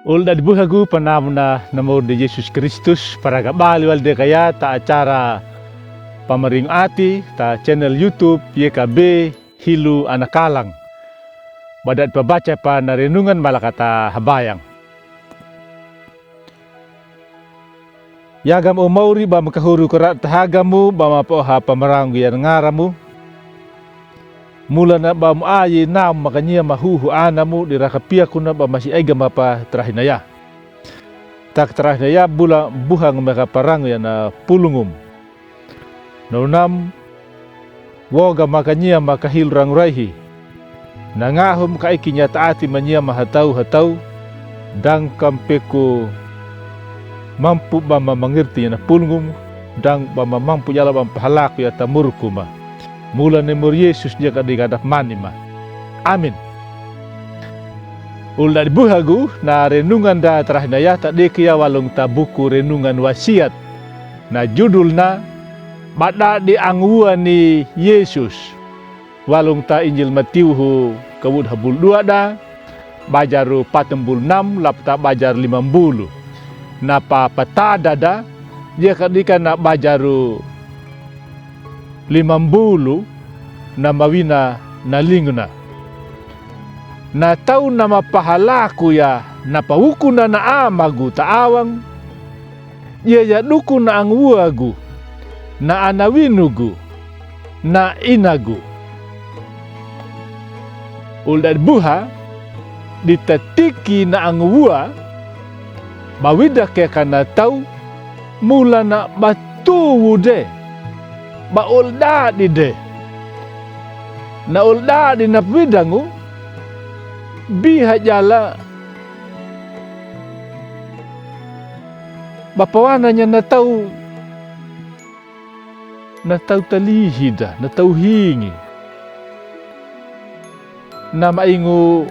Ulda dibuhagu panamna namo de Yesus Kristus para gabali walde kaya ta acara pamering ati ta channel YouTube YKB Hilu Anakalang. Badat pabaca pa na renungan malakata habayang. Yagam o mauri ba makahuru karat tahagamu ba mapoha pamarang yan ngaramu. Mula na ba mo ayi na makanya mahuhu anamu dirakapia kuna ba masih aiga mapa terahinaya. Tak terahinaya bula buhang makaparang yan na pulungum. Naunam woga makanya makahil rang raihi. Nangahum kaikinya taati manya mahatau-hatau dang kampeku mampu ba mamangirti na pulungum dang ba mamampu yala ba pahalaku ya tamurkuma. Mula nemur Yesus dia kadang-kadang manima. Amin. Ulda dibuhagu na renungan da terahinaya tak dekia walong ta buku renungan wasiat. Na judulna bada di angua ni Yesus. Walong ta Injil Matiuhu kawud habul 2 da. Bajaru 46 lapta bajar 50. Napa patada da dia kadika na bajaru 50 na mawina na linguna. Na tau na mapahalaku ya na pawuku na amagu taawang. Ya duku na angwagu na anawinugu na inagu. Ulda buha ditatiki na angwa bawida ke kana tau mula na batuwu de. Ba ulda di de. Na ulda di napidangu biha jala bapawananya na tau talihida, na tau hingi. Na maingu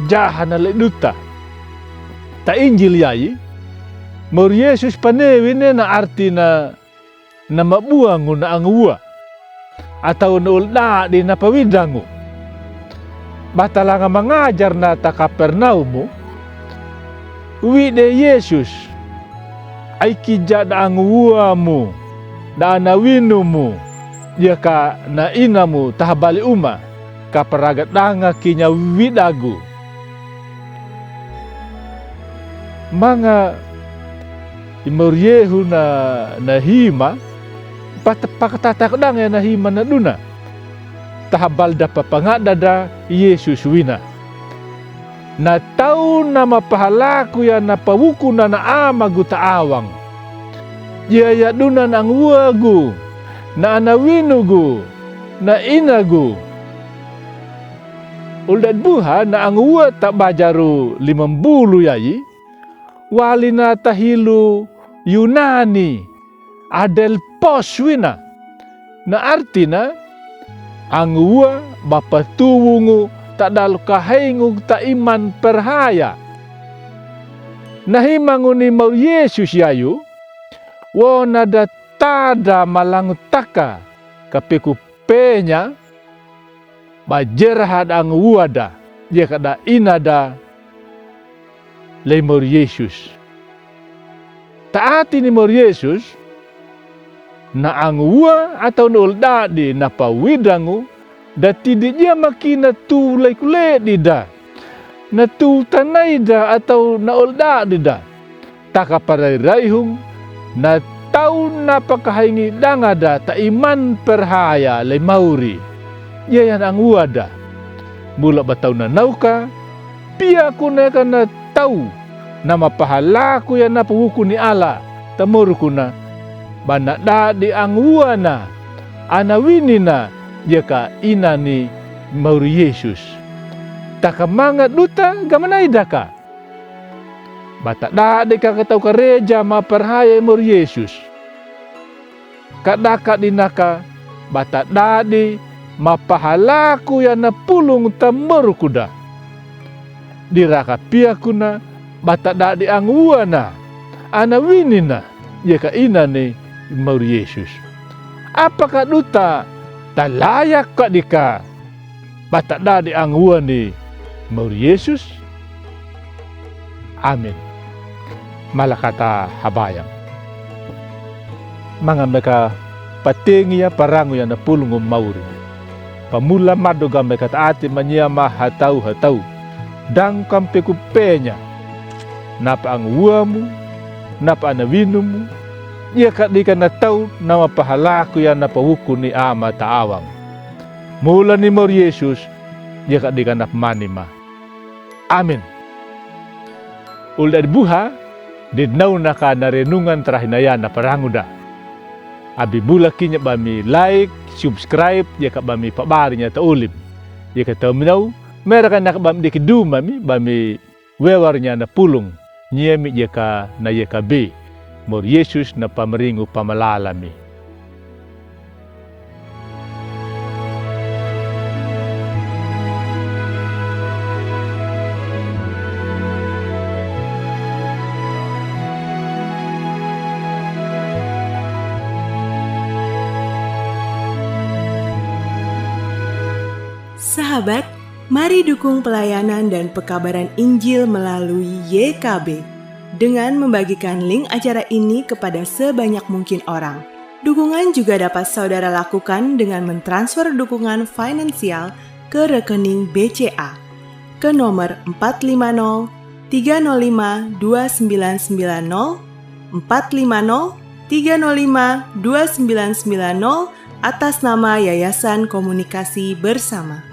jahan na leduta. Ta Injil yai Mor Yesus panewine na arti na mabuangu na angua atau na ulda di napawidangu. Batalanga mengajar na ta Kapernaumu wide Yesus ay kija da anguamu da anawinumu ya ka na inamu tahabali uma kaparagat danga kinya widagu. Mga imoryehu na hima pakatatak dang ya na hima na duna tahabal da papangada da Yesus wina na tau na mapahalaku ya na pawuku na amagu taawang ya duna na angwagu na anawinugu na inagu. Uldad buha na angwa tak bajaru 50 yai walina tahilu Yunani adel poswina na artina angua bapatuwungu tak dal kahengu ta iman perhaya nahimanguni mau Yesus yayu wona da tada malangutaka kapeku penya bajerhad angua da dia kada inada lemor Yesus. Taati ni mor Yesus na angua atau nolda di napawidangu da tidak dia makina tu lekule dida na tu tanaida atau na olda dida taka parai raihung na tau na pakahingi dangada ta iman perhaya le mauri ya yang angua da mula batau na nauka pia kuna kana tau nama pahalaku ya na pawuku ni ala tamurku na bana da di angua na anawini na jaka ina ni mauri Yesus taka mangat duta gamanay daka bata da di kakatau kareja maperhaya mauri Yesus kadaka dinaka bata da di mapahalaku ya na pulung tamurku da dirakapia kuna bata da di angua na anawini na jaka ina ni mauri Yesus. Apakah duta talayak ka dika bata da di angua ni mauri Yesus Amin. Malakata habayang. Mga meka patengi ya parangu ya na pulungu mauri. Pamula madoga meka taati manyama hatau. Dang kampe kupenya. Napa ang uamu, napa anawinumu, ia kadika na tau nama pahalaku ya na pahuku ni ama taawang. Mula ni Mor Yesus, ia kadika na manima. Amin. Ulda buha, didnaw na ka na renungan terahinaya na paranguda. Abi bulakinya bami like, subscribe, ya ka bami pabarinya taulim. Ya ka taminaw, meron ka na bami dikiduma bami wewarnya na pulung. Nyemi jeka na yeka be. Mor Yesus na pameringu pamalalami. Sahabat, mari dukung pelayanan dan pekabaran Injil melalui YKB dengan membagikan link acara ini kepada sebanyak mungkin orang. Dukungan juga dapat saudara lakukan dengan mentransfer dukungan finansial ke rekening BCA ke nomor 450 305 2990 450 305 2990 atas nama Yayasan Komunikasi Bersama.